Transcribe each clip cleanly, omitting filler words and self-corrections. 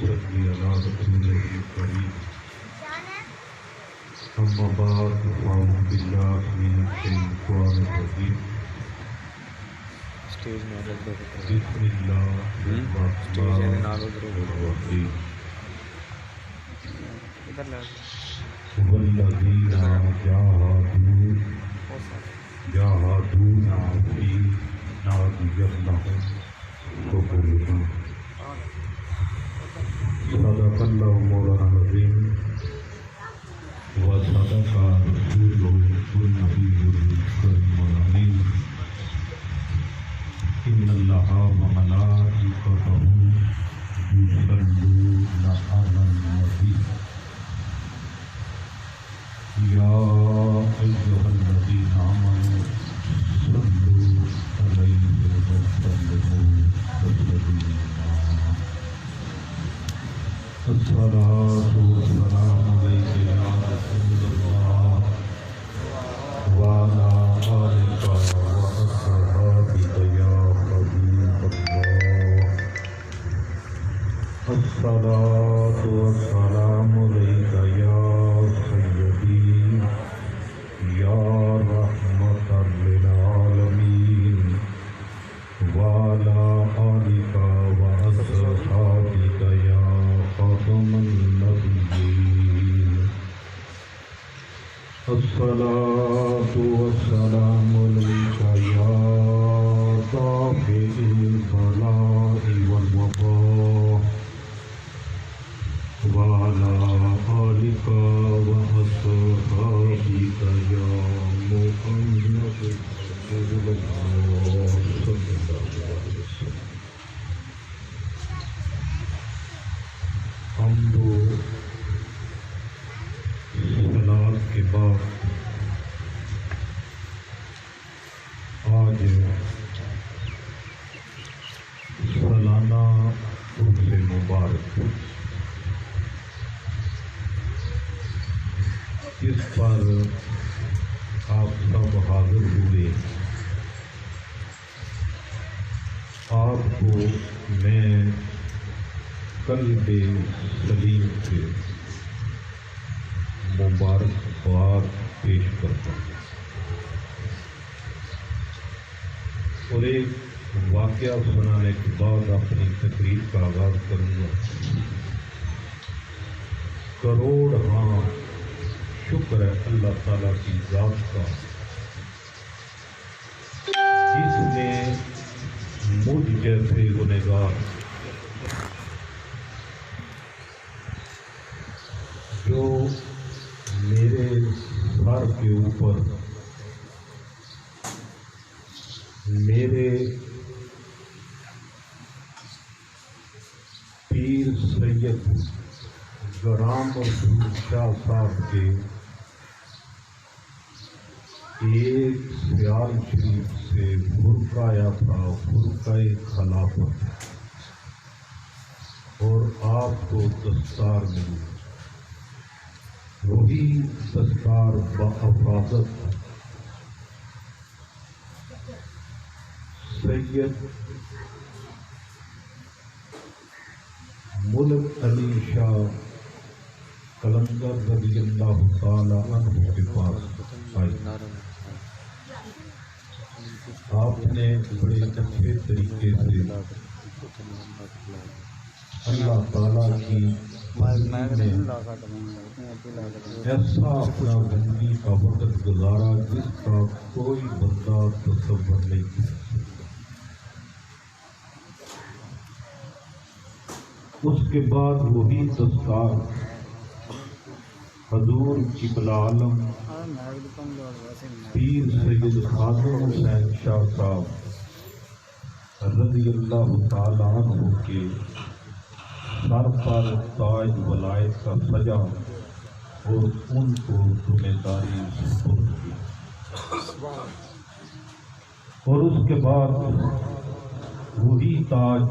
صلی علی رسولہ الکریم اما بعد فاعوذ باللہ من الشیطان الرجیم بسم اللہ الرحمن الرحیم والذین جاہدونا فینا لنہدینہم سبلنا صدق اللہ مولانا العظیم وصدق رسولہ النبی الکریم الامین ان اللہ وملائکتہ یصلون علی النبی یا ایھا الذین آمنوا صلوا علیہ وسلموا تسلیما الصلاۃ والسلام علیک یا رسول اللہ وعلی آلک وأصحابک یا حبیب اللہ الصلاۃ والسلام علیک یا سیدی یا رحمۃ للعالمین وعلی آلک وأصحابک یا خاتم النبیین الصلاۃ والسلام علیک یا دافع البلاء والوباء وعلى آلك وأصحابك يا محمد رسول الله صلى الله عليه وسلم حمد و صلاۃ کے بعد آج سالانہ عرس مبارک اس پر آپ سب حاضر ہوئے. آپ کو میں قلب سلیم سے مبارکباد پیش کرتا ہوں اور ایک واقعہ سنانے کے بعد اپنی تقریر کا آغاز کروں گا. کروڑ ہاں شکر ہے اللہ تعالیٰ کی ذات کا جس نے مجھ جیسے گنہگار جو میرے سر کے اوپر میرے پیر سید غلام رسول شاہ صاحب کے ایک سیال شریف سے فرقہ آیا تھا، فرقہ خلافت، اور آپ کو دستار ملی. وہی دستار بحفاظت سید ملک علی شاہ قلندر رضی اللہ تعالی عنہ کے پاس آئی. آپ نے بڑے اچھے طریقے سے اللہ تعالیٰ کی ایسا اپنا زندگی کا وقت گزارا جس کا کوئی بندہ تصور نہیں کر سکتا. اس کے بعد وہی دستار حضور قبلہ عالم پیر سید خادم حسین شاہ صاحب رضی اللہ تعالیٰ عنہ کے سر پر تاج ولایت کا سجا اور ان کو ذمہ داری سپرد کی. اور اس کے بعد وہی تاج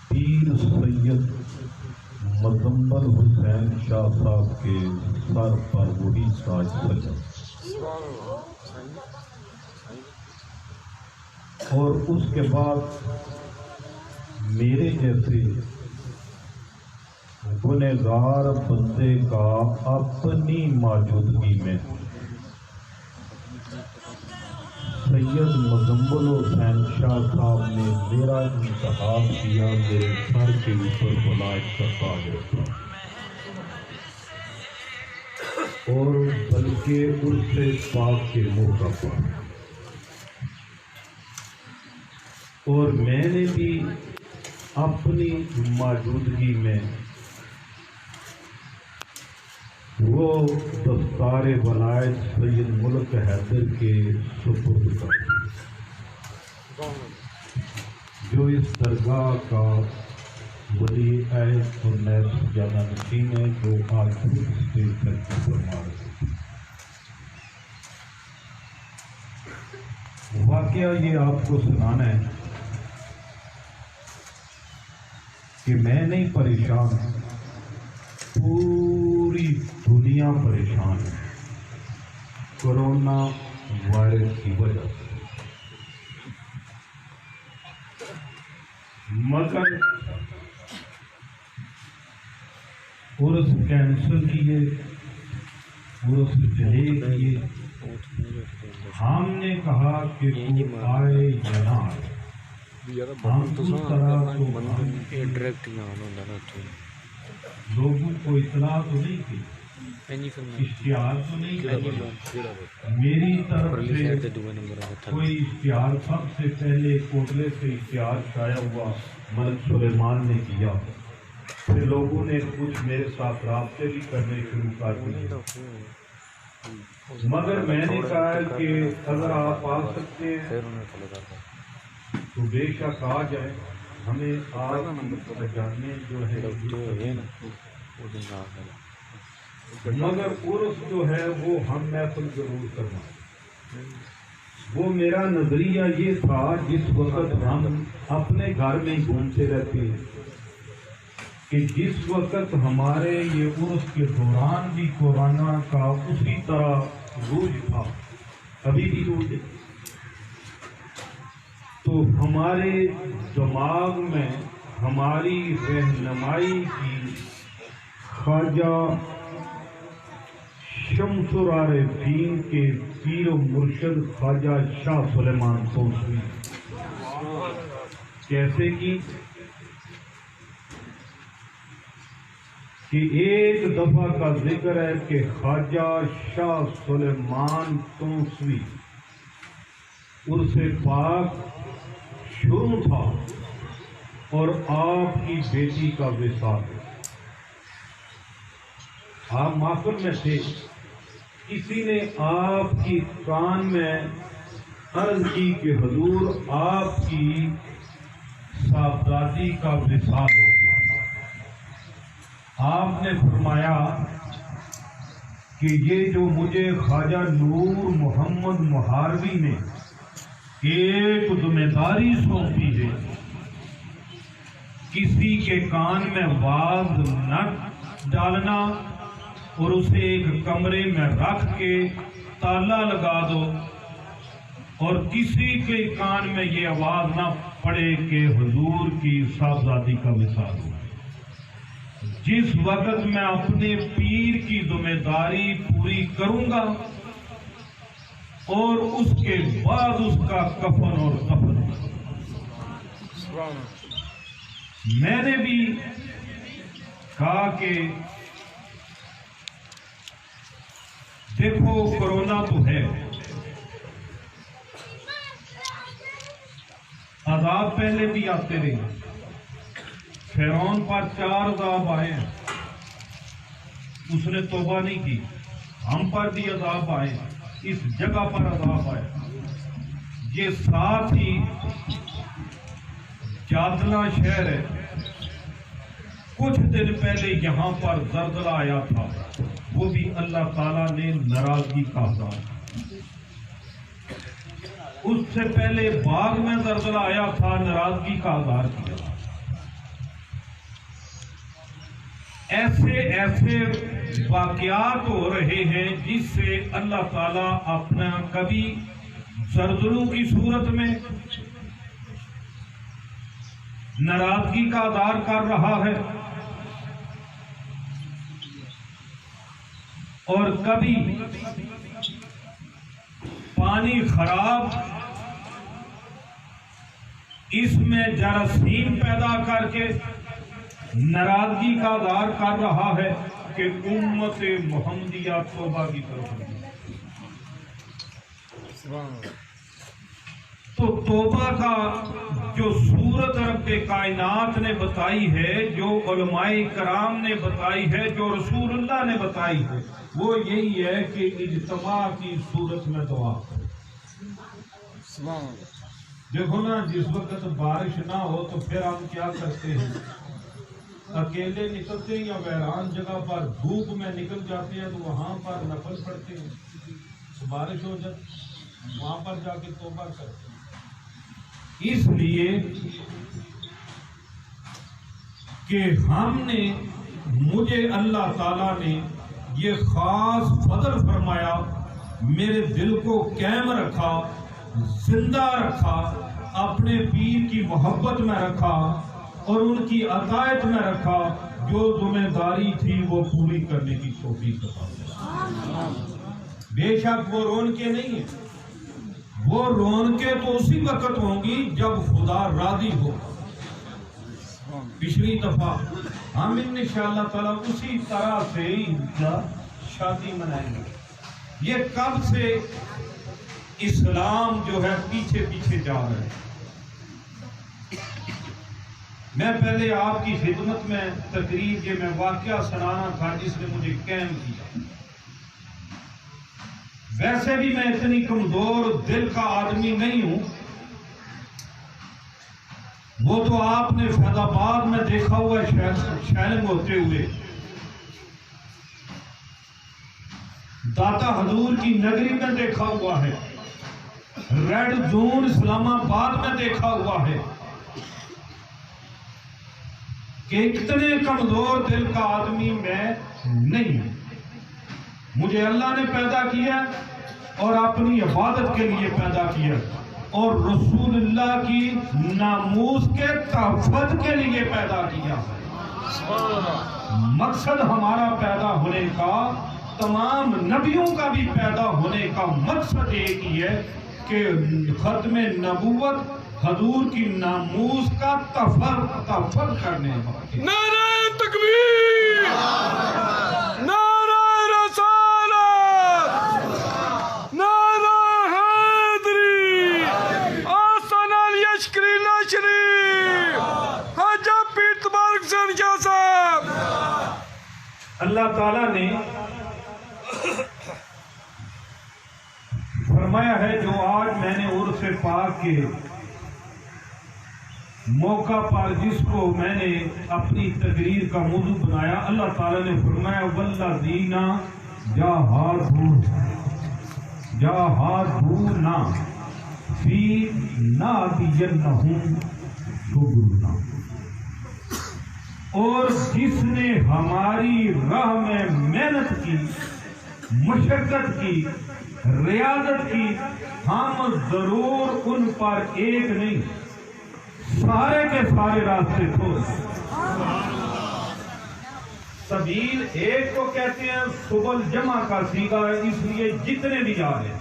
پیر سید مزمل حسین شاہ صاحب کے سر پر وہی تاج سجا. اور اس کے بعد میرے جیسے گنہگار بندے کا اپنی موجودگی میں سید مزمل حسین شاہ صاحب نے میرا انتخاب کیا، میرے سر کے اوپر ولایت کا تاج رکھا، اور بلکہ عرص پاک کے موقع پر، اور میں نے بھی اپنی موجودگی میں وہ دستار ولایت سید ملک حیدر کے سپرد کر جو اس درگاہ کا ولی عہد اور نیب سجادہ نشین ہے، جو آج اسٹیج پر فرما رہے ہیں۔ واقعہ یہ آپ کو سنانا ہے کہ میں نہیں پریشان، پوری دنیا پریشان ہے کرونا وائرس کی وجہ سے، مگر عرس کینسل کیے، عرس ڈیلے کیے، ہم نے کہا کہ تو آئے یا نہ آئے، ہم اس طرح تو لوگوں کو اطلاع تو نہیں کی، اشتہار تو نہیں کیا، میری طرف سے کوئی اشتہار سب سے پہلے کوٹلے سے اشتہار شائع ہوا، ملک سلیمان نے کیا، پھر لوگوں نے کچھ میرے ساتھ رابطے بھی کرنے شروع کر دیے، مگر میں نے کہا کہ اگر آپ آ سکتے ہیں تو بے شک آ جائیں، ہمیں آپ جاننے جو ہے، مگر عرس جو ہے وہ ہم محفل ضرور کرنا۔ وہ میرا نظریہ یہ تھا، جس وقت ہم اپنے گھر میں گھومتے رہتے ہیں، کہ جس وقت ہمارے یہ عرس کے دوران بھی کورونا کا اسی طرح روج تھا، ابھی بھی روج ہے، تو ہمارے دماغ میں ہماری رہنمائی کی خواجہ شمس العارفین کے پیر و مرشد خواجہ شاہ سلیمان توسوی کیسے کی کہ ایک دفعہ کا ذکر ہے کہ خواجہ شاہ سلیمان توسوی عرس پاک شروع تھا اور آپ کی بیٹی کا وصال، آپ محفل میں تھے، کسی نے آپ کی کان میں عرض کی کہ حضور آپ کی صاحبزادی کا وصال ہو گیا، آپ نے فرمایا کہ یہ جو مجھے خواجہ نور محمد محاربی نے ایک ذمہ داری سونپی ہے، کسی کے کان میں باز نہ ڈالنا اور اسے ایک کمرے میں رکھ کے تالا لگا دو، اور کسی کے کان میں یہ آواز نہ پڑے کہ حضور کی صاحبزادی کا وصال ہو۔ جس وقت میں اپنے پیر کی ذمہ داری پوری کروں گا اور اس کے بعد اس کا کفن اور دفن، میں نے بھی کہا کہ دیکھو کورونا تو ہے، عذاب پہلے بھی آتے رہے، فرعون پر 4 عذاب آئے ہیں، اس نے توبہ نہیں کی، ہم پر بھی عذاب آئے، اس جگہ پر عذاب آئے، یہ ساتھ ہی جادلہ شہر ہے، کچھ دن پہلے یہاں پر زلزلہ آیا تھا، وہ بھی اللہ تعالیٰ نے ناراضگی کا عذاب، اس سے پہلے باغ میں زلزلہ آیا تھا، ناراضگی کا عذاب کیا۔ ایسے ایسے واقعات ہو رہے ہیں جس سے اللہ تعالیٰ اپنا کبھی زلزلوں کی صورت میں، ناراضگی کا اظہار کر رہا ہے، اور کبھی پانی خراب اس میں جراثیم پیدا کر کے ناراضگی کا اظہار کر رہا ہے کہ امت محمدیہ توبہ کی طرف ہے۔ تو توبہ کا جو صورت رب کائنات نے بتائی ہے، جو علماء کرام نے بتائی ہے، جو رسول اللہ نے بتائی ہے، وہ یہی ہے کہ اجتماع کی صورت میں دعا کرو۔ دیکھو نا، جس وقت بارش نہ ہو تو پھر ہم کیا کرتے ہیں؟ اکیلے نکلتے ہیں یا ویران جگہ پر دھوپ میں نکل جاتے ہیں تو وہاں پر نفل پڑھتے ہیں، بارش ہو جاتی وہاں پر جا کے توبہ کرتے ہیں۔ اس لیے کہ مجھے اللہ تعالیٰ نے یہ خاص فضل فرمایا، میرے دل کو قائم رکھا، زندہ رکھا، اپنے پیر کی محبت میں رکھا اور ان کی عطایت میں رکھا، جو ذمہ داری تھی وہ پوری کرنے کی توفیق عطا۔ بے شک وہ رون کے نہیں ہیں، وہ رون کے تو اسی وقت ہوں گی جب خدا راضی ہو۔ پچھلی دفعہ ہم انشاءاللہ تعالیٰ اسی طرح سے شادی منائیں گے۔ یہ کب سے اسلام جو ہے پیچھے پیچھے جا رہا ہے۔ میں پہلے آپ کی خدمت میں تقریر یہ میں واقعہ سنانا تھا جس نے مجھے قائم کیا۔ ویسے بھی میں اتنی کمزور دل کا آدمی نہیں ہوں، وہ تو آپ نے فیض آباد میں دیکھا ہوا ہے شیلنگ ہوتے ہوئے، داتا حضور کی نگری میں دیکھا ہوا ہے، ریڈ زون اسلام آباد میں دیکھا ہوا ہے کہ اتنے کمزور دل کا آدمی میں نہیں ہوں۔ مجھے اللہ نے پیدا کیا اور اپنی عبادت کے لیے پیدا کیا اور رسول اللہ کی ناموس کے تحفظ کے لیے پیدا کیا۔ مقصد ہمارا پیدا ہونے کا، تمام نبیوں کا بھی پیدا ہونے کا مقصد ایک ہی ہے کہ ختم نبوت حضور کی ناموس کا تحفظ کرنے والا۔ نعرہ تکبیر، نعرہ رسالت، نعرہ حیدری، آسان الیشکری نشری، حجہ پیٹ بارک سنجا صاحب۔ اللہ تعالیٰ نے فرمایا ہے جو آج میں نے عرس پاک کے موقع پر جس کو میں نے اپنی تقریر کا موضوع بنایا، اللہ تعالیٰ نے فرمایا والذین جاہدونا فینا لنہدینہم سبلنا، اور جس نے ہماری راہ میں محنت کی، مشقت کی، ریاضت کی، ہم ضرور ان پر ایک نہیں سارے کے سارے راستے کھول۔ سبیل ایک کو کہتے ہیں، سبل جمع کا صیغہ ہے، اس لیے جتنے بھی جا رہے ہیں۔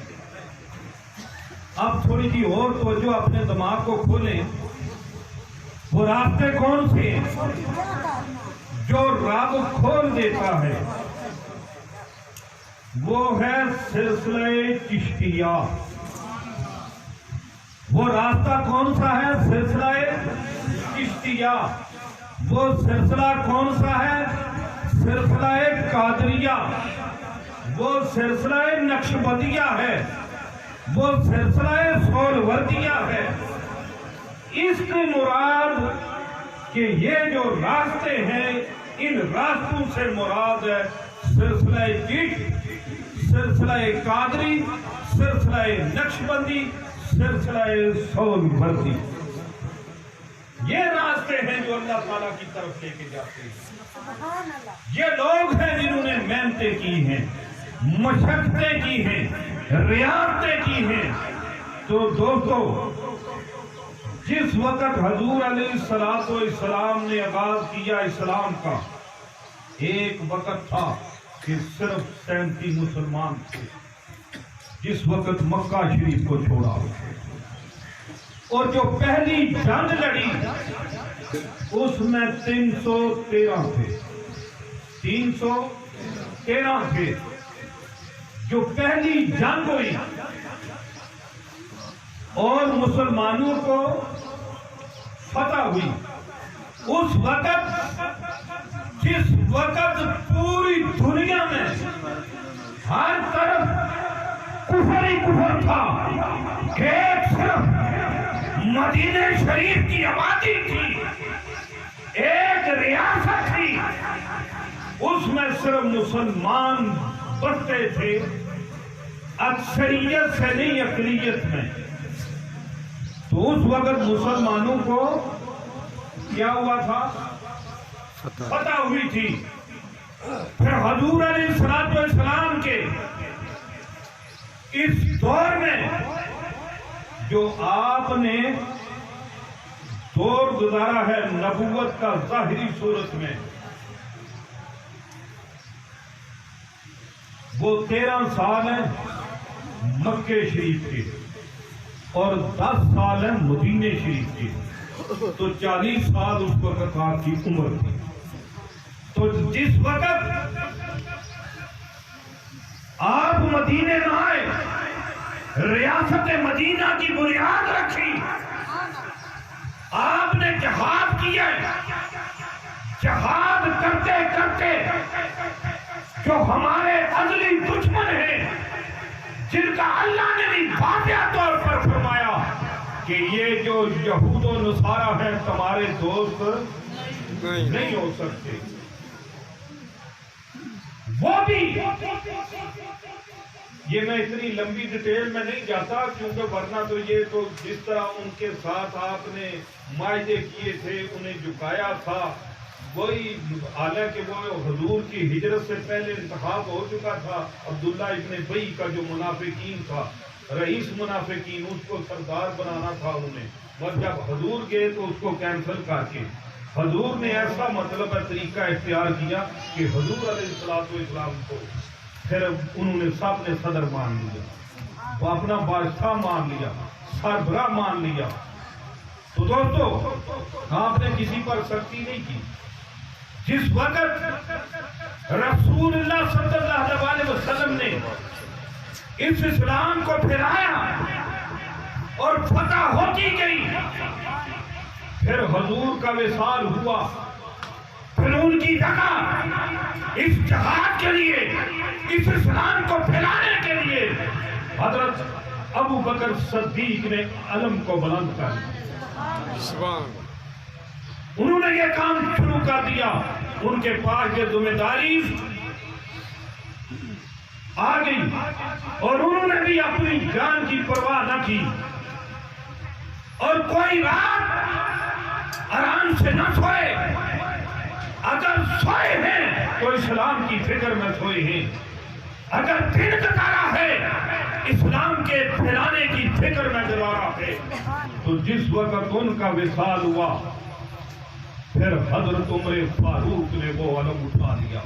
اب تھوڑی سی اور توجہ اپنے دماغ کو کھولیں، وہ راستے کون سے ہیں جو رب کھول دیتا ہے؟ وہ ہے سلسلہ چشتیہ۔ وہ راستہ کون سا ہے؟ سلسلہ چشتیہ۔ وہ سلسلہ کون سا ہے؟ سلسلہ قادریہ۔ وہ سلسلہ نقشبندیہ ہے، وہ سلسلہ سہروردیہ ہے۔ اس کی مراد کہ یہ جو راستے ہیں، ان راستوں سے مراد ہے سلسلہ چشت، سلسلہ قادری، سلسلہ نقشبندی، سلسلہ سہروردی۔ یہ راستے ہیں جو اللہ تعالیٰ کی طرف لے کے جاتے ہیں۔ یہ لوگ ہیں جنہوں نے محنتیں کی ہیں، مشقتیں کی ہیں، ریاضتیں کی ہیں۔ تو دوستو، جس وقت حضور علیہ السلام نے آغاز کیا اسلام کا، ایک وقت تھا کہ صرف 37 مسلمان تھے۔ جس وقت مکہ شریف کو چھوڑا اور جو پہلی جنگ لڑی اس میں 313 تھے، 313 تھے۔ جو پہلی جنگ ہوئی اور مسلمانوں کو فتح ہوئی، اس وقت جس وقت پوری دنیا میں ہر طرف کفر ہی کفر تھا، ایک صرف مدینہ شریف کی آبادی تھی، ایک ریاست تھی، اس میں صرف مسلمان بستے تھے، اکثریت سے نہیں اقلیت میں۔ تو اس وقت مسلمانوں کو کیا ہوا تھا؟ فتح ہوئی تھی۔ پھر حضور علیہ السلام کے اس دور میں جو آپ نے دور گزارا ہے نبوت کا ظاہری صورت میں، وہ 13 سال ہیں مکہ شریف کے اور 10 سال ہیں مدینہ شریف کے، تو 40 سال اس وقت آپ کی عمر تھی۔ تو جس وقت آپ مدینے میں آئے، ریاست مدینہ کی بنیاد رکھی، آپ نے جہاد کیا، جہاد کرتے کرتے جو ہمارے ازلی دشمن ہیں، جن کا اللہ نے بھی واضح طور پر فرمایا کہ یہ جو یہود و نصارہ ہیں تمہارے دوست نہیں ہو سکتے، وہ بھی، یہ میں اتنی لمبی ڈیٹیل میں نہیں جاتا کیونکہ ورنہ تو یہ تو جس طرح ان کے ساتھ آپ نے معاہدے کیے تھے، انہیں جھکایا تھا، وہی، حالانکہ وہ حضور کی ہجرت سے پہلے انتخاب ہو چکا تھا۔ عبداللہ ابن ابی کا جو منافقین تھا، رئیس منافقین، اس کو سردار بنانا تھا انہوں نے، اور جب حضور گئے تو اس کو کینسل کر کے حضور نے ایسا مطلب طریقہ اختیار کیا کہ حضور علیہ السلام کو پھر انہوں نے سب نے صدر مان لیا، وہ اپنا بادشاہ مان لیا، سربراہ مان لیا۔ تو دوستو، آپ نے کسی پر سختی نہیں کی۔ جس وقت رسول اللہ صلی اللہ علیہ وسلم نے اس اسلام کو پھیلایا اور فتح ہوتی گئی، پھر حضور کا وصال ہوا، پھر ان کی جگہ اس جہاد کے لیے، اس اسلام کو پھیلانے کے لیے حضرت ابو بکر صدیق نے علم کو بلند کر دیا، انہوں نے یہ کام شروع کر دیا۔ ان کے پاس یہ ذمہ داری آ گئی اور انہوں نے بھی اپنی جان کی پرواہ نہ کی، اور کوئی رات آرام سے نہ سوئے، اگر سوئے ہیں تو اسلام کی فکر میں سوئے ہیں، اگر دن گزارا ہے اسلام کے پھیلانے کی فکر میں گزارا ہے۔ تو جس وقت ان کا وصال ہوا، پھر حضرت عمر فاروق نے وہ علم اٹھا لیا۔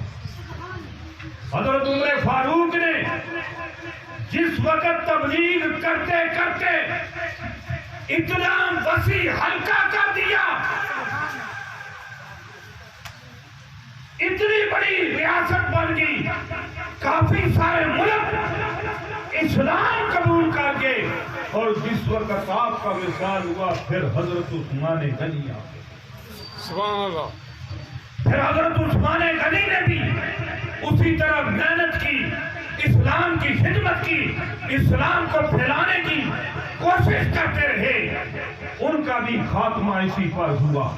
حضرت عمر فاروق نے جس وقت تبلیغ کرتے کرتے اتنا وسیع حلقہ کر دیا، اتنی بڑی ریاست بن گئی، کافی سارے ملک اسلام قبول کر کے، اور جس وقت آپ کا وصال ہوا پھر حضرت عثمان غنی آ گئے۔ سبحان اللہ۔ پھر حضرت عثمان غنی نے بھی اسی طرح محنت کی، اسلام کی خدمت کی، اسلام کو پھیلانے کی کوشش کرتے رہے، ان کا بھی خاتمہ اسی پر ہوا۔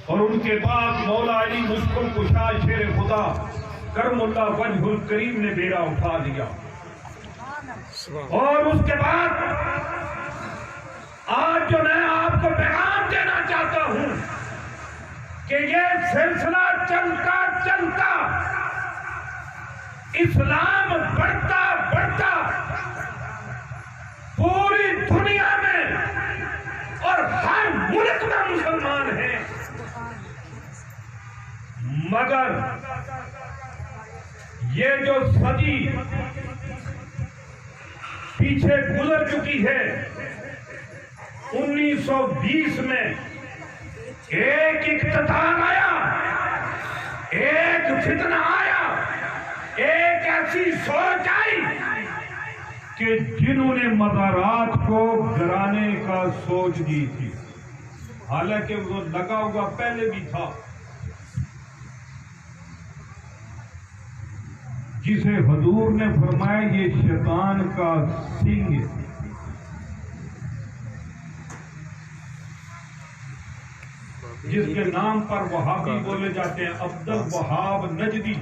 اور ان کے بعد مولا علی مشکل کشا شیر خدا کرم اللہ وجہ الکریم نے بیڑا اٹھا لیا، اور اس کے بعد آج جو میں آپ کو پیغام دینا چاہتا ہوں کہ یہ سلسلہ چلتا چلتا اسلام بڑھتا بڑھتا پوری دنیا میں اور مگر یہ جو صدی پیچھے گزر چکی ہے 1920 میں ایک اقتدار آیا، ایک فتنہ آیا، ایک ایسی سوچ آئی کہ جنہوں نے مزارات کو گرانے کا سوچ دی تھی، حالانکہ وہ لگا ہوا پہلے بھی تھا، جسے حضور نے فرمایا یہ شیطان کا سنگ ہے۔ جس کے نام پر وہابی بولے جاتے ہیں، عبد الوہاب نجدی،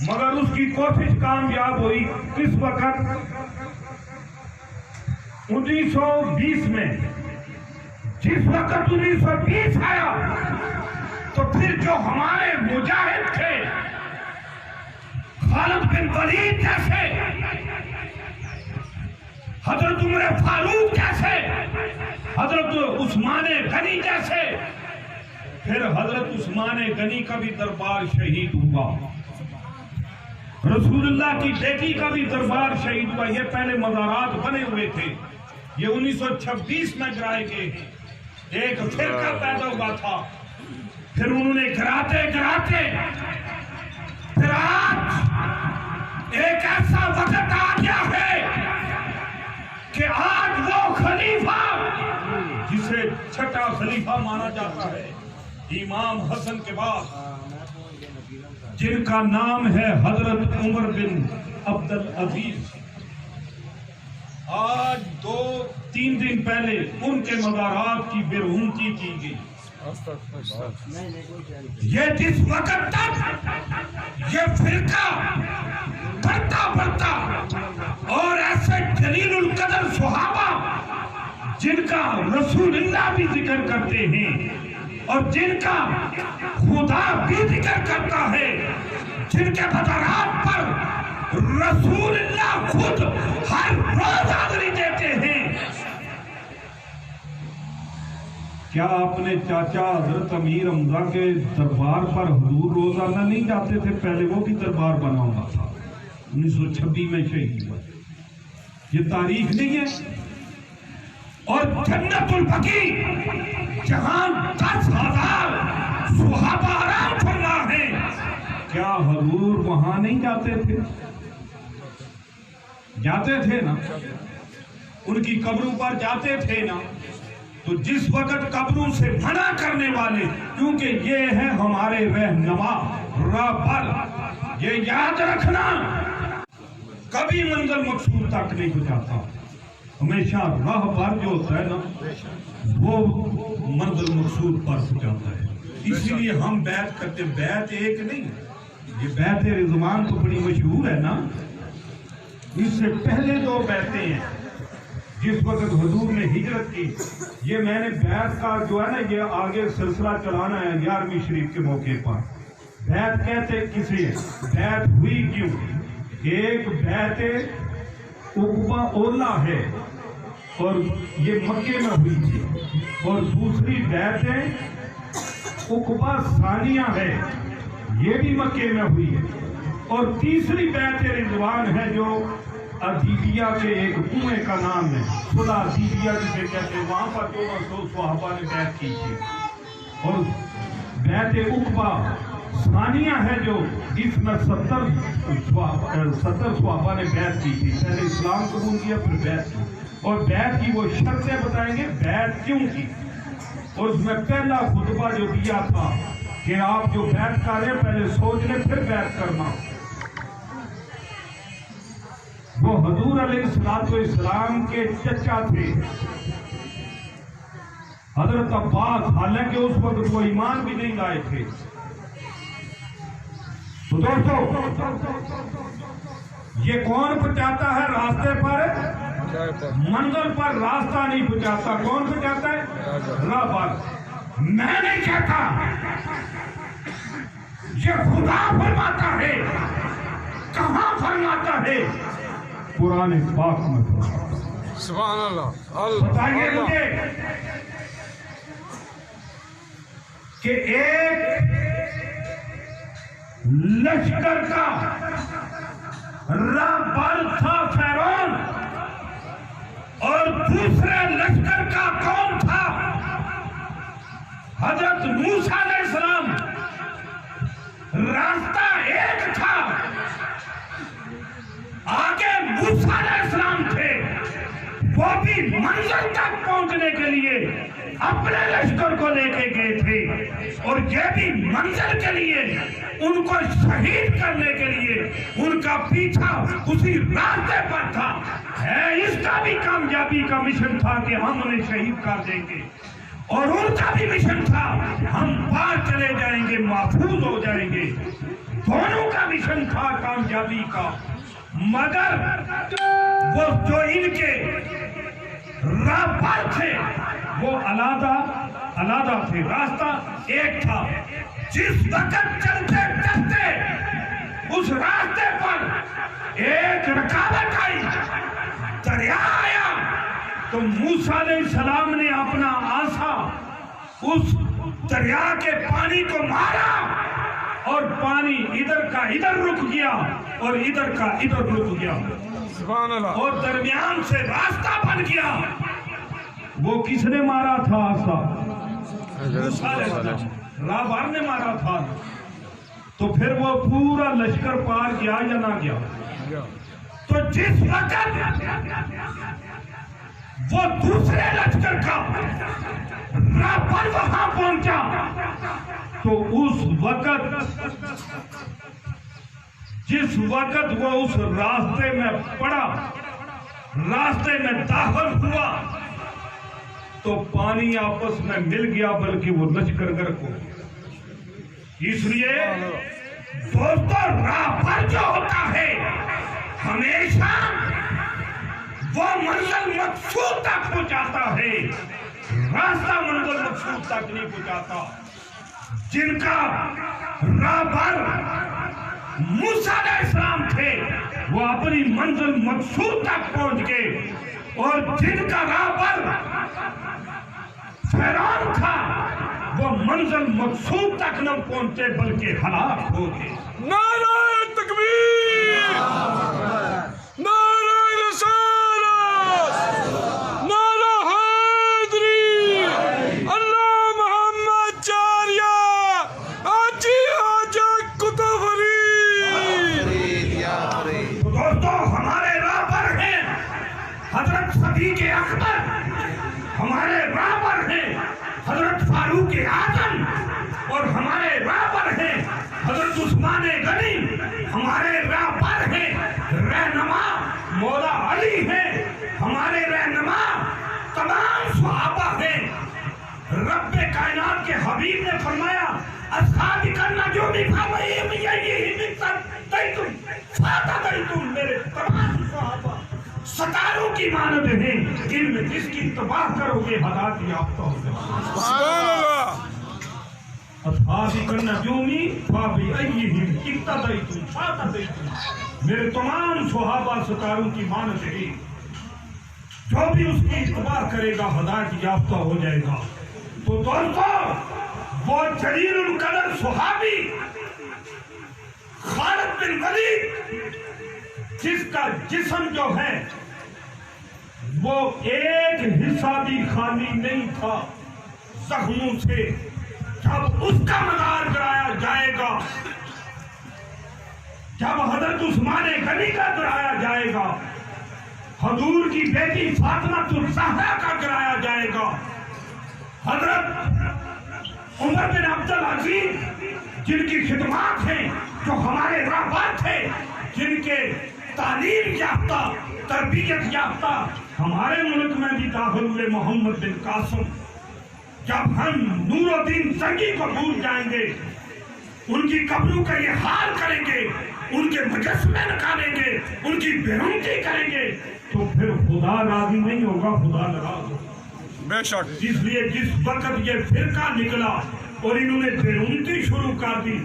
مگر اس کی کوشش کامیاب ہوئی۔ کس وقت 1920 میں، جس وقت 1920 آیا تو پھر جو ہمارے مجاہد تھے، خالد بن ولید جیسے، حضرت عمر فاروق جیسے، حضرت عثمان غنی جیسے، پھر حضرت عثمان غنی کا بھی دربار شہید ہوا، رسول اللہ کی بیٹی کا بھی دربار شہید ہوا۔ یہ پہلے مزارات بنے ہوئے تھے، یہ 1926 میں گرائے گئے، ایک فرقہ پیدا ہوا تھا، پھر انہوں نے گراتے گراتے پھر آج ایک ایسا وقت آ گیا ہے کہ آج وہ خلیفہ جسے چھٹا خلیفہ مانا جاتا ہے امام حسن کے بعد، جن کا نام ہے حضرت عمر بن عبد العزیز، آج 2-3 دن پہلے ان کے مزارات کی برہمتی کی گئی۔ یہ جس وقت تک یہ فرقہ بڑھتا بڑھتا اور ایسے جلیل القدر صحابہ جن کا رسول اللہ بھی ذکر کرتے ہیں اور جن کا خدا بھی ذکر کرتا ہے، جن کے مزارات پر رسول اللہ خود ہر روز حاضری دیتے ہیں، کیا اپنے چاچا حضرت امیر حمزہ کے دربار پر حضور روزانہ نہیں جاتے تھے؟ پہلے وہ بھی دربار بنا ہوا تھا، 1926 میں شہید ہوا۔ یہ تاریخ نہیں ہے؟ اور جنت البقیع جہاں 10,000 صحابہ آرام فرما ہیں، کیا حضور وہاں نہیں جاتے تھے؟ جاتے تھے نا، ان کی قبروں پر جاتے تھے نا۔ تو جس وقت قبروں سے منع کرنے والے، کیونکہ یہ ہے ہمارے رہنما راہبر، یہ یاد رکھنا کبھی منزل مقصود تک نہیں پہنچاتا، ہمیشہ راہبر جو ہوتا ہے نا وہ منزل مقصود پر پہنچاتا ہے۔ اسی لیے ہم بیعت کرتے، بیعت ایک نہیں، یہ بیعت رضوان تو بڑی مشہور ہے نا، اس سے پہلے 2 بیعتیں ہیں جس وقت حضور نے ہجرت کی۔ یہ میں نے بیعت کا جو ہے نا یہ آگے سلسلہ چلانا ہے 11ویں شریف کے موقع پر۔ بیعت کہتے کسے ہیں؟ بیعت ہوئی کیوں؟ ایک بیعت عقبہ اولا ہے اور یہ مکے میں ہوئی تھی، اور دوسری بیعت عقبہ ثانیہ ہے، یہ بھی مکے میں ہوئی ہے، اور تیسری بیعت رضوان ہے جو عدیبیہ کے ایک کنویں کا نام ہے، صلح عدیبیہ جسے کہتے ہیں، وہاں پر 1400 صحابہ نے بیعت کی تھی، اور بیعت عقبہ ثانیہ ہے جو جس میں 70 صحابہ نے بیعت کی تھی، پہلے اسلام قبول کیا پھر بیعت کی، اور بیعت کی وہ شرطیں بتائیں گے بیعت کیوں کی، اور اس میں پہلا خطبہ جو دیا تھا کہ آپ جو بیعت کر رہے ہیں پہلے سوچ لیں پھر بیعت کرنا۔ وہ حضور علیہ السلام کے چچا تھے حضرت عباس، حالانکہ اس وقت وہ ایمان بھی نہیں لائے تھے۔ تو دوستو یہ کون پہنچاتا ہے راستے پر؟ منزل پر راستہ نہیں پہنچاتا، کون پہنچاتا ہے؟ راہبر۔ میں نہیں کہتا، یہ خدا فرماتا ہے۔ کہاں فرماتا ہے؟ قرآن پاک میں فرماتا ہے۔ سبحان اللہ۔ بتائیے مجھے کہ ایک لشکر کا رہبر تھا فرعون، اور دوسرے لشکر کا کون تھا؟ حضرت موسیٰ علیہ السلام۔ راستہ ایک تھا، آگے موسیٰ علیہ السلام تھے، وہ بھی منزل تک پہنچنے کے لیے اپنے لشکر کو لے کے گئے تھے، اور یہ بھی منزل کے لیے ان کو شہید کرنے کے لیے ان کا پیچھا اسی راستے پر تھا۔ اس کا بھی کامیابی کا مشن تھا کہ ہم انہیں شہید کر دیں گے، اور ان کا بھی مشن تھا ہم پار چلے جائیں گے، محفوظ ہو جائیں گے۔ دونوں کا مشن تھا کامیابی کا، مگر وہ جو ان کے رہبر تھے وہ علیحدہ تھے، راستہ ایک تھا۔ جس وقت چلتے چلتے اس راستے پر ایک رکاوٹ آئی، دریا آیا، تو موسیٰ علیہ السلام نے اپنا عصا اس دریا کے پانی کو مارا، اور پانی ادھر کا ادھر رک گیا اور ادھر کا ادھر رک گیا، سبحان اللہ، اور درمیان سے راستہ بن گیا۔ وہ کس نے مارا تھا عصا؟ رہبر نے مارا تھا۔ تو پھر وہ پورا لشکر پار کیا یا نہ کیا؟ تو جس وقت وہ دوسرے لشکر کا رہبر وہاں پہنچا، تو اس وقت جس وقت وہ اس راستے میں پڑا، راستے میں داخل ہوا، تو پانی آپس میں مل گیا، بلکہ وہ لشکر غرق ہو گیا۔ اس لیے دوستو، رہبر جو ہوتا ہے ہمیشہ وہ منزل مقصود تک پہنچاتا ہے، راستہ منزل مقصود تک نہیں پہنچاتا۔ جن کا رہبر موسیٰ علیہ السلام تھے وہ اپنی منزل مقصود تک پہنچ گئے، اور جن کا رہبر فرعون تھا وہ منزل مقصود تک نہ پہنچے بلکہ ہلاک ہو گئے۔ نعرہ تکبیر، نعرہ رسالت، نعرہ حیدری، اللہ محمد چاریہ، آجی آجا کتب تو دوستو، ہمارے رہبر ہیں حضرت صدیق اکبر، ہمارے رہبر ہیں حضرت فاروق اعظم، اور ہمارے رہبر ہیں حضرت عثمان غنی، ہمارے رہبر ہیں رہنما مولا علی ہیں، ہمارے رہنما تمام صحابہ ہیں۔ رب کائنات کے حبیب نے فرمایا اصحابک النجوم فبہم یہم فاتدیتم، میرے تمام صحابہ ستاروں کی مانند ہیں، جن میں جس کی اتباع کرو گے ہدایت یافتہ ہو جائے۔ سبحان اللہ، اصحابک النجوم فبہم اقتدیتم فاتدیتم، میرے تمام صحابہ ستاروں کی مانند ہیں، جو بھی اس کی اتباع کرے گا ہدایت یافتہ ہو جائے گا۔ تو دوستو، وہ جلیل القدر صحابی خالد بن ولید، جس کا جسم جو ہے وہ ایک حصہ بھی خالی نہیں تھا زخموں سے، جب اس کا مزار گرایا جائے گا، جب حضرت عثمان غنی کا گرایا جائے گا، حضور کی بیٹی فاطمہ الزہرا کا گرایا جائے گا، حضرت عمر بن عبدالعزیز جن کی خدمات ہیں، جو ہمارے رہبر تھے، جن کے تعلیم یافتہ تربیت یافتہ ہمارے ملک میں بھی داخل ہوئے، محمد بن قاسم، جب ہم نور الدین زنگی کو بھول جائیں گے، ان کی قبروں کا یہ حال کریں گے، ان کے مجسمے نکالیں گے، ان کی بےنتی کریں گے، تو پھر خدا راضی نہیں ہوگا، خدا ناراض ہوگا۔ بے شک، اس لیے جس وقت یہ فرقہ نکلا اور انہوں نے بےنتی شروع کر دی،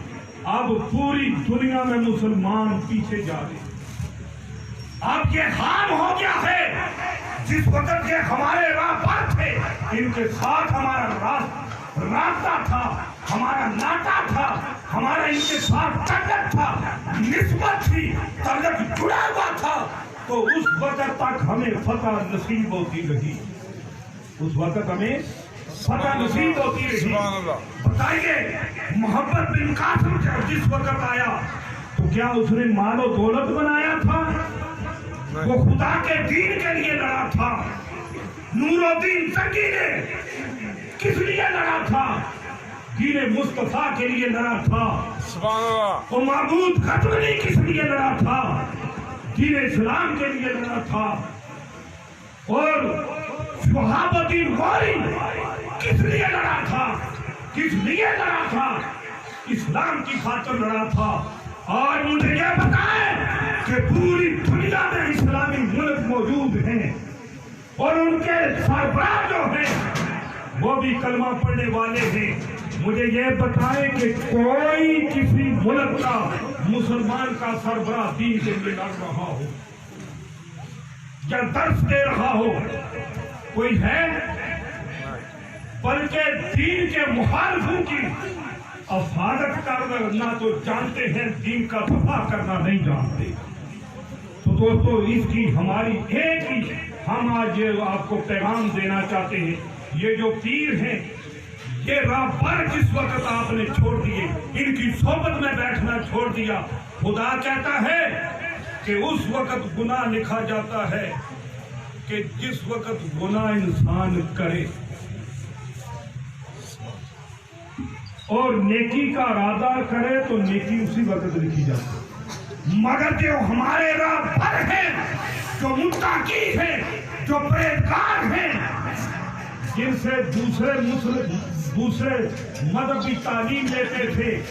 اب پوری دنیا میں مسلمان پیچھے جا رہے ہیں۔ اب یہ حال ہو گیا ہے، جس وقت یہ ہمارے رہبر تھے، ان کے ساتھ ہمارا رابطہ تھا، ہمارا ناطہ تھا، ہمارا ان کے ساتھ تعلق تھا، نسبت تھی، تعلق جڑا ہوا تھا، تو اس وقت تک ہمیں فتح نصیب ہوتی رہی، اس وقت ہمیں فتح نصیب ہوتی رہی۔ سبحان اللہ۔ بتائیے محمد بن قاسم جس وقت آیا تو کیا اس نے مال و دولت بنایا تھا؟ وہ خدا کے دین کے لیے لڑا تھا۔ نور الدین زنگی نے کس لیے لڑا تھا؟ دین مصطفیٰ کے لیے لڑا تھا۔ سبحان اللہ۔ وہ معبود غزنوی کس لیے لڑا تھا؟ دین اسلام کے لیے لڑا تھا۔ اور شہاب الدین غوری کس لیے لڑا تھا؟ کس لیے لڑا تھا؟ اسلام کی خاطر لڑا تھا۔ اور مجھے یہ بتائیں کہ پوری دنیا میں اسلامی ملک موجود ہیں اور ان کے سربراہ جو ہیں وہ بھی کلمہ پڑھنے والے ہیں۔ مجھے یہ بتائیں کہ کوئی کسی ملک کا مسلمان کا سربراہ دین کے لیے لڑ رہا ہو یا درس دے رہا ہو کوئی ہے؟ بلکہ دین کے مخالفوں کی افادت کرنا تو جانتے ہیں، دین کا دفاع کرنا نہیں جانتے۔ تو دوستو اس کی ہماری ایک ہی ہم آج یہ آپ کو پیغام دینا چاہتے ہیں، یہ جو پیر ہیں یہ راہبر جس وقت آپ نے چھوڑ دیے، ان کی صحبت میں بیٹھنا چھوڑ دیا، خدا کہتا ہے کہ اس وقت گناہ لکھا جاتا ہے کہ جس وقت گناہ انسان کرے اور نیکی کا ارادہ کرے تو نیکی اسی وقت لکھی جاتی ہے۔ مگر جو ہمارے راہبر ہیں، جو متقی ہیں، جو پرہیزگار ہیں، جن سے دوسرے مذہبی تعلیم لیتے تھے،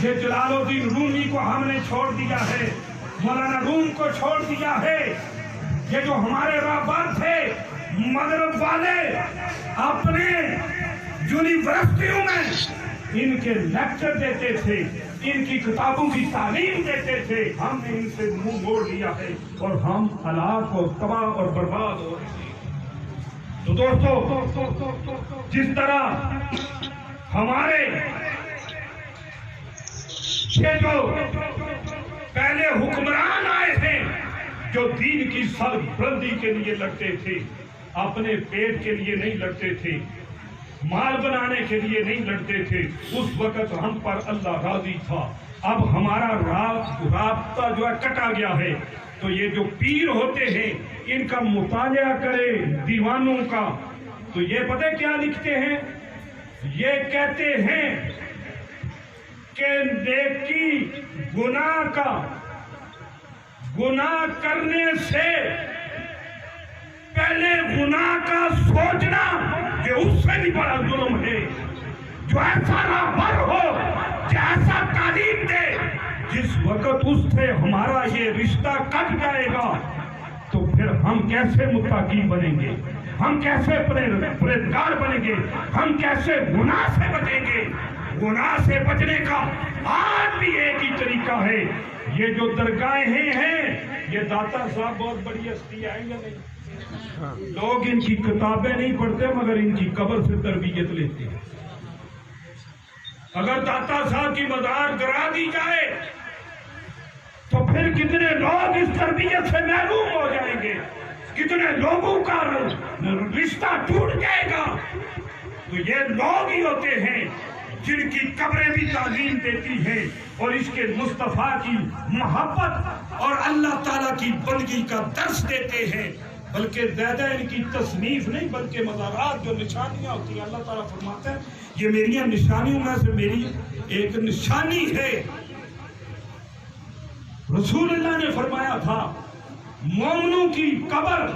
یہ جلال الدین رومی کو ہم نے چھوڑ دیا ہے، مولانا روم کو چھوڑ دیا ہے، یہ جو ہمارے راہبر تھے مغرب والے اپنے یونیورسٹیوں میں ان کے لیکچر دیتے تھے، ان کی کتابوں کی تعلیم دیتے تھے، ہم نے ان سے منہ موڑ لیا ہے اور ہم ہلاک اور تباہ اور برباد ہو رہے ہیں۔ تو دوستو جس طرح ہمارے یہ جو پہلے حکمران آئے تھے جو دین کی سربلندی کے لیے لڑتے تھے، اپنے پیٹ کے لیے نہیں لڑتے تھے، مال بنانے کے لیے نہیں لڑتے تھے، اس وقت ہم پر اللہ راضی تھا۔ اب ہمارا رابطہ جو ہے کٹا گیا ہے، تو یہ جو پیر ہوتے ہیں ان کا مطالعہ کرے دیوانوں کا، تو یہ پتہ کیا لکھتے ہیں؟ یہ کہتے ہیں کہ نیکی گناہ کرنے سے پہلے گناہ کا سوچنا یہ اس سے بھی بڑا ظلم ہے۔ جو ایسا راہبر ہو، جو ایسا تعلیم دے، جس وقت اس سے ہمارا یہ رشتہ کٹ جائے گا تو پھر ہم کیسے متقی بنیں گے؟ ہم کیسے پرہیزگار بنیں گے؟ ہم کیسے گناہ سے بچیں گے؟ گناہ سے بچنے کا آج بھی ایک ہی طریقہ ہے۔ یہ جو درگاہیں ہیں، یہ داتا صاحب بہت بڑی ہستی آئیں گے نہیں، لوگ ان کی کتابیں نہیں پڑھتے مگر ان کی قبر سے تربیت لیتے ہیں۔ اگر داتا صاحب کی مزار گرا دی جائے تو پھر کتنے لوگ اس تربیت سے محروم ہو جائیں گے، کتنے لوگوں کا رشتہ ٹوٹ جائے گا۔ تو یہ لوگ ہی ہوتے ہیں جن کی قبریں بھی تعلیم دیتی ہیں اور اس کے مصطفیٰ کی محبت اور اللہ تعالیٰ کی بندگی کا درس دیتے ہیں، بلکہ زیادہ ان کی تصنیف نہیں بلکہ مزارات جو نشانیاں ہوتی ہیں، اللہ تعالیٰ فرماتا ہے یہ میری نشانیوں میں سے میری ایک نشانی ہے۔ رسول اللہ نے فرمایا تھا مومنوں کی قبر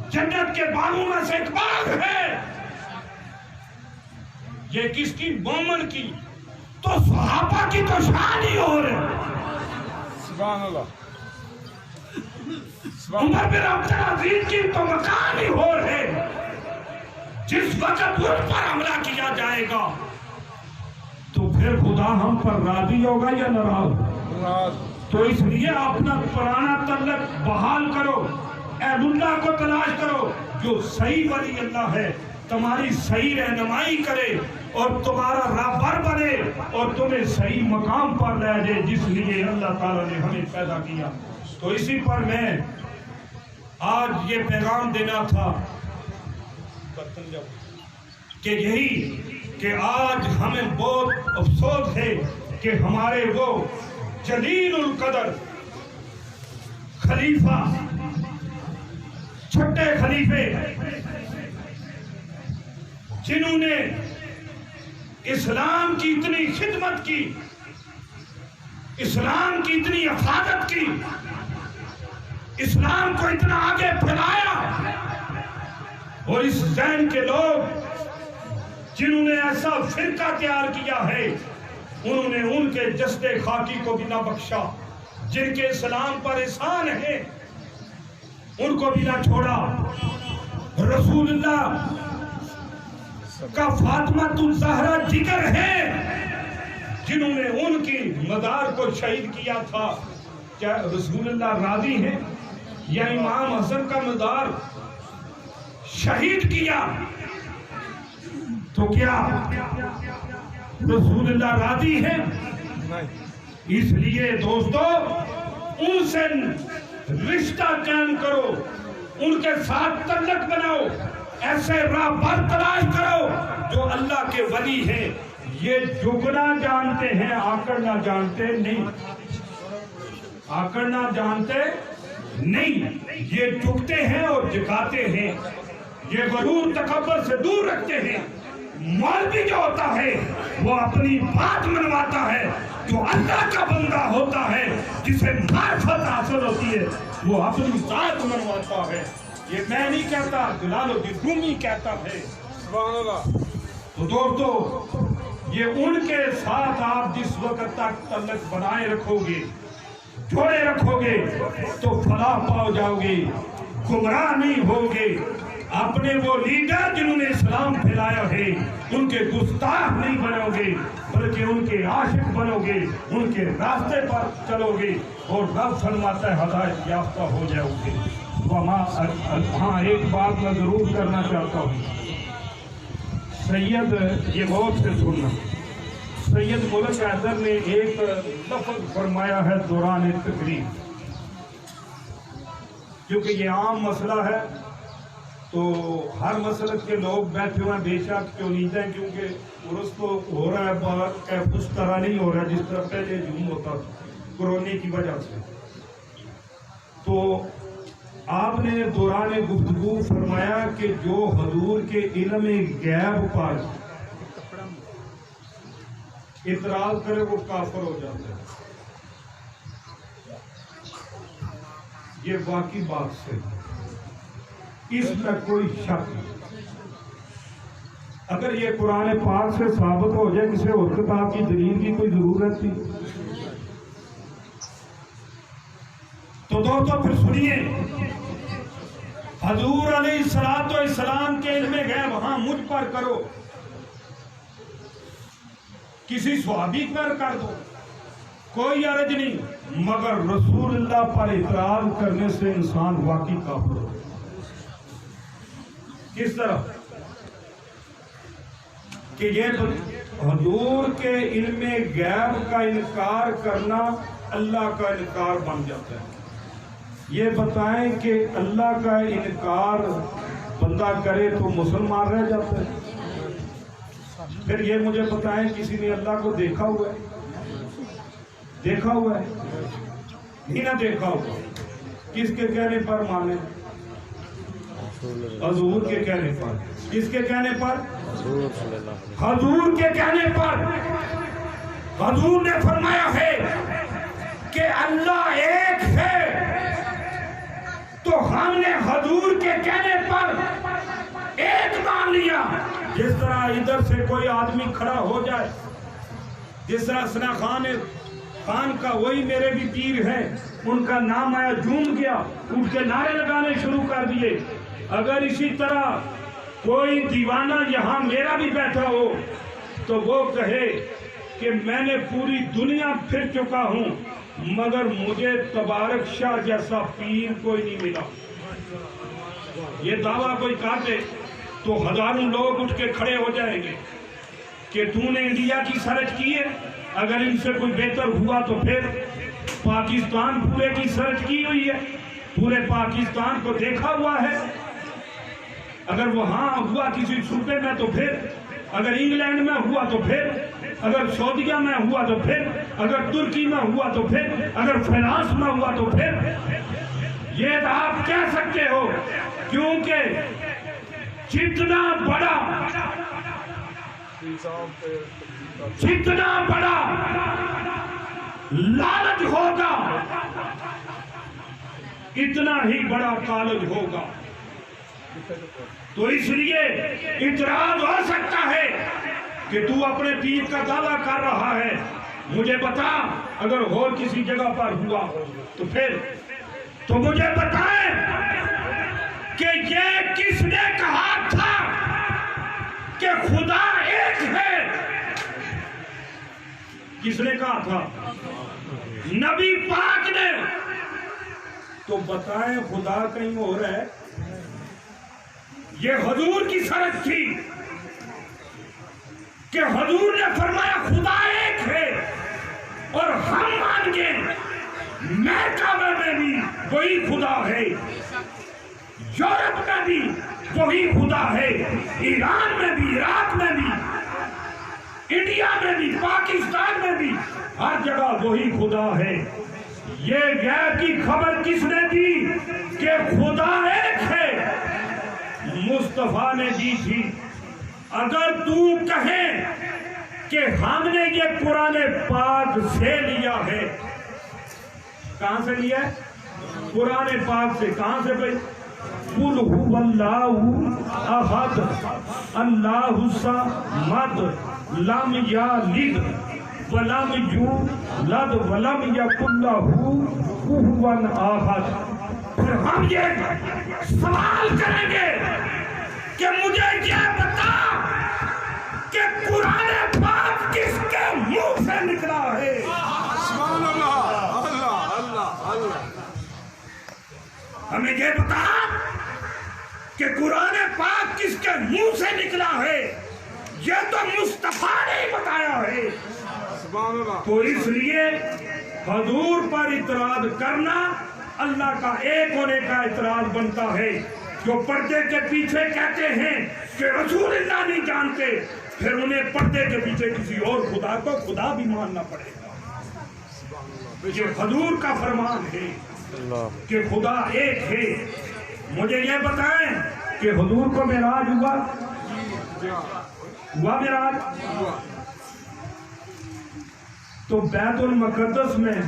جنت کے باغوں میں سے ایک باغ ہے۔ یہ کس کی؟ مومن کی۔ تو صحابہ کی تو شان ہی اور ہے۔ سبحان اللہ۔ عمر بن عبدالعزیز کی تو مکان ہی اور ہے۔ جس وقت ان پر حملہ کیا جائے گا تو پھر خدا ہم پر راضی ہوگا یا ناراض؟ تو اس لیے اپنا پرانا تعلق بحال کرو، اہل اللہ کو تلاش کرو جو صحیح ولی اللہ ہے، تمہاری صحیح رہنمائی کرے اور تمہارا راہبر بنے اور تمہیں صحیح مقام پر لے جائے جس لیے اللہ تعالیٰ نے ہمیں پیدا کیا. تو اسی پر میں آج یہ پیغام دینا تھا کہ یہی کہ آج ہمیں بہت افسوس ہے کہ ہمارے وہ جلیل القدر خلیفہ چھٹے خلیفے جنہوں نے اسلام کی اتنی خدمت کی، اسلام کی اتنی حفاظت کی، اسلام کو اتنا آگے پھیلایا، اور اس ذہن کے لوگ جنہوں نے ایسا فرقہ تیار کیا ہے انہوں نے ان کے جسد خاکی کو بھی نہ بخشا، جن کے اسلام پر احسان ہے ان کو بھی نہ چھوڑا. رسول اللہ کا فاطمہ الزہرا ذکر ہے جنہوں نے ان کی مزار کو شہید کیا تھا. کیا رسول اللہ راضی ہیں یا امام حسن کا مزار شہید کیا تو کیا رسول اللہ راضی ہیں؟ اس لیے دوستو ان سے رشتہ قائم کرو، ان کے ساتھ تعلق بناؤ، ایسے راہبر تلاش کرو جو اللہ کے ولی ہیں. یہ جھکنا جانتے ہیں، آکڑنا جانتے نہیں. آکڑنا جانتے نہیں، یہ جھکتے ہیں اور جھکاتے ہیں. یہ غرور تکبر سے دور رکھتے ہیں. مولوی جو ہوتا ہے وہ اپنی بات منواتا ہے، جو اللہ کا بندہ ہوتا ہے جسے معرفت حاصل ہوتی ہے وہ اپنی ذات منواتا ہے. یہ میں نہیں کہتا، جلال الدین رومی کہتا ہے. سبحان اللہ. تو دوستو یہ ان کے ساتھ آپ جس وقت تک تعلق بنائے رکھو گے، جوڑے رکھو گے تو فلاح پاؤ جاؤ گے، گمراہ نہیں ہوگے. اپنے وہ لیڈر جنہوں نے اسلام پھیلایا ہے ان کے گستاخ نہیں بنو گے بلکہ ان کے عاشق بنو گے، ان کے راستے پر چلو گے اور رب فرماتا ہے ہدایت یافتہ ہو جاؤ گے. ہاں ایک بات میں ضرور کرنا چاہتا ہوں، سید یہ غور سے سننا، سید ملک حیدر نے ایک لفظ فرمایا ہے دوران تقریر، کیونکہ یہ عام مسئلہ ہے تو ہر مسلک کے لوگ بیٹھے ہوئے ہیں، بے شک کیوں نہیں جائیں، کیونکہ عرس تو ہو رہا ہے باہر اس طرح نہیں ہو رہا جس طرح پہلے جون ہوتا تھا کورونا کی وجہ سے. تو آپ نے دوران گفتگو فرمایا کہ جو حضور کے علم غیب پر اعتراض کرے وہ کافر ہو جاتا ہے. یہ واقعی بات سے اس میں کوئی شک نہیں. اگر یہ قرآن پاک سے ثابت ہو جائے کسی اور کتاب کی دلیل کی کوئی ضرورت تھی تو دوستو پھر سنیے، حضور علیہ السلام کے علم غیب ہاں مجھ پر کرو، کسی صحابی پر کر دو، کوئی عرض نہیں، مگر رسول اللہ پر اعتراض کرنے سے انسان واقعی کافر ہو. کس طرح کہ یہ حضور کے علم غیب کا انکار کرنا اللہ کا انکار بن جاتا ہے. یہ بتائیں کہ اللہ کا انکار بندہ کرے تو مسلمان رہ جاتا ہے. پھر یہ مجھے بتائیں کسی نے اللہ کو دیکھا ہوا ہے؟ دیکھا ہوا ہے؟ نہیں نہ دیکھا ہوا. کس کے کہنے پر مانے؟ حضور کے کہنے پر. کس کے کہنے پر؟ حضور کے کہنے پر. حضور نے فرمایا ہے کہ اللہ ایک ہے، تو ہم نے حضور کے کہنے پر ایک مان لیا. جس طرح ادھر سے کوئی آدمی کھڑا ہو جائے، جس طرح ثنا خان کا وہی میرے بھی پیر ہیں، ان کا نام آیا جھوم گیا، اٹھ کے نعرے لگانے شروع کر دیے. اگر اسی طرح کوئی دیوانہ یہاں میرا بھی بیٹھا ہو تو وہ کہے کہ میں نے پوری دنیا پھر چکا ہوں مگر مجھے تبارک شاہ جیسا پیر کوئی نہیں ملا. یہ دعویٰ کوئی کاٹے تو ہزاروں لوگ اٹھ کے کھڑے ہو جائیں گے کہ تو نے انڈیا کی سرچ کی ہے، اگر ان سے کوئی بہتر ہوا تو پھر پاکستان پورے کی سرچ کی ہوئی ہے، پورے پاکستان کو دیکھا ہوا ہے، اگر وہاں ہوا کسی صوبے میں تو پھر، اگر انگلینڈ میں ہوا تو پھر، اگر سعودیہ میں ہوا تو پھر، اگر ترکی میں ہوا تو پھر، اگر فرانس میں ہوا تو پھر، یہ تو آپ کہہ سکتے ہو، کیونکہ جتنا بڑا لالچ ہوگا اتنا ہی بڑا کالج ہوگا. تو اس لیے اعتراض ہو سکتا ہے کہ تو اپنے پیر کا دعویٰ کر رہا ہے، مجھے بتا اگر اور کسی جگہ پر ہوا تو پھر تو مجھے بتائیں کہ یہ کس نے کہا تھا کہ خدا ایک ہے؟ کس نے کہا تھا؟ نبی پاک نے. تو بتائیں خدا کہیں اور ہے؟ یہ حضور کی سرچ تھی کہ حضور نے فرمایا خدا ایک ہے، اور ہم مان گئے میکہ میں بھی وہی خدا ہے، یورپ میں بھی وہی خدا ہے، ایران میں بھی، عراق میں بھی، انڈیا میں بھی، پاکستان میں بھی، ہر جگہ وہی خدا ہے. یہ غیب کی خبر کس نے دی کہ خدا ایک ہے؟ مصطفیٰ نے دی تھی. اگر تو کہیں کہ ہم نے یہ قرآن پاک سے لیا ہے، کہاں سے لیا ہے؟ قرآن پاک سے. کہاں سے بھائی؟ قل هو اللہ احد اللہ الصمد لم یلد ولم یولد ولم یکن لہ کفوا احد. پھر ہم یہ سوال کریں گے کہ مجھے یہ بتا کہ قرآن پاک کس کے منہ سے نکلا ہے؟ سبحان اللہ، اللہ اللہ اللہ. ہمیں یہ بتا کہ قرآن پاک کس کے منہ سے نکلا ہے. یہ تو مصطفیٰ نے ہی بتایا ہے. سبحان اللہ. تو اس لیے حضور پر اعتراض کرنا اللہ کا ایک ہونے کا اعتراض بنتا ہے. جو پردے کے پیچھے کہتے ہیں کہ رسول اللہ نہیں جانتے، پھر انہیں پردے کے پیچھے کسی اور خدا کو خدا بھی ماننا پڑے گا. یہ حضور کا فرمان ہے کہ خدا ایک ہے. مجھے یہ بتائیں کہ حضور کو معراج ہوا معراج؟ تو بیت المقدس میں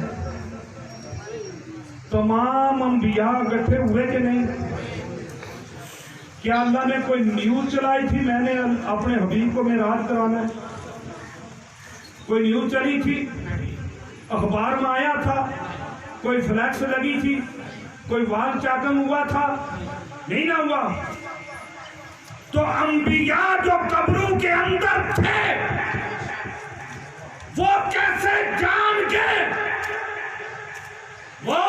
تمام انبیاء اکٹھے ہوئے کہ نہیں؟ کیا اللہ نے کوئی نیوز چلائی تھی میں نے اپنے حبیب کو معراج کرانا ہے؟ کوئی نیوز چلی تھی؟ اخبار میں آیا تھا؟ کوئی فلیکس لگی تھی؟ کوئی وال چاکم ہوا تھا؟ نہیں نہ ہوا. تو انبیاء جو قبروں کے اندر تھے وہ کیسے جان گئے؟ وہ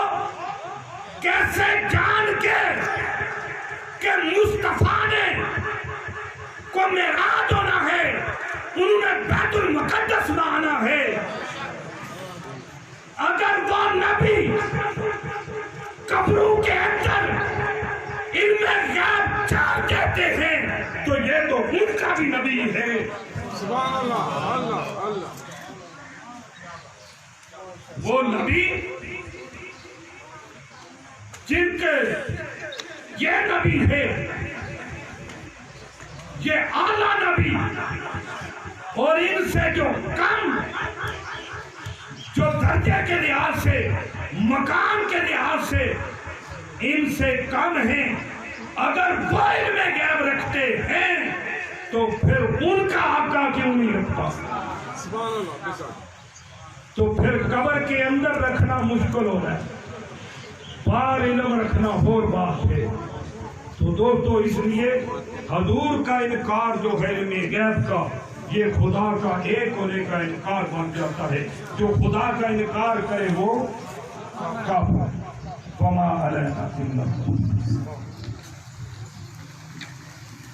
کیسے جان گئے کہ مصطفیٰ نے کو معراج ہونا ہے، انہوں نے بیت المقدس میں آنا ہے؟ اگر وہ نبی قبروں کے اندر ان میں غیب جان دیتے ہیں تو یہ تو ان کا بھی نبی ہے. سبحان اللہ، اللہ اللہ. وہ نبی جن کے یہ نبی ہے، یہ اعلیٰ نبی، اور ان سے جو کم، جو درجے کے لحاظ سے، مقام کے لحاظ سے ان سے کم ہیں، اگر وہ علم غیب رکھتے ہیں تو پھر ان کا آقا کیوں نہیں رکھتا؟ سبحان اللہ. تو پھر قبر کے اندر رکھنا مشکل ہو رہا ہے، باہر علم رکھنا اور بات ہے. تو دوستو اس لیے حضور کا انکار جو ہے علم غیب کا، یہ خدا کا ایک ہونے کا انکار بن جاتا ہے. جو خدا کا انکار کرے وہ کافر. وما علینا الا البلاغ.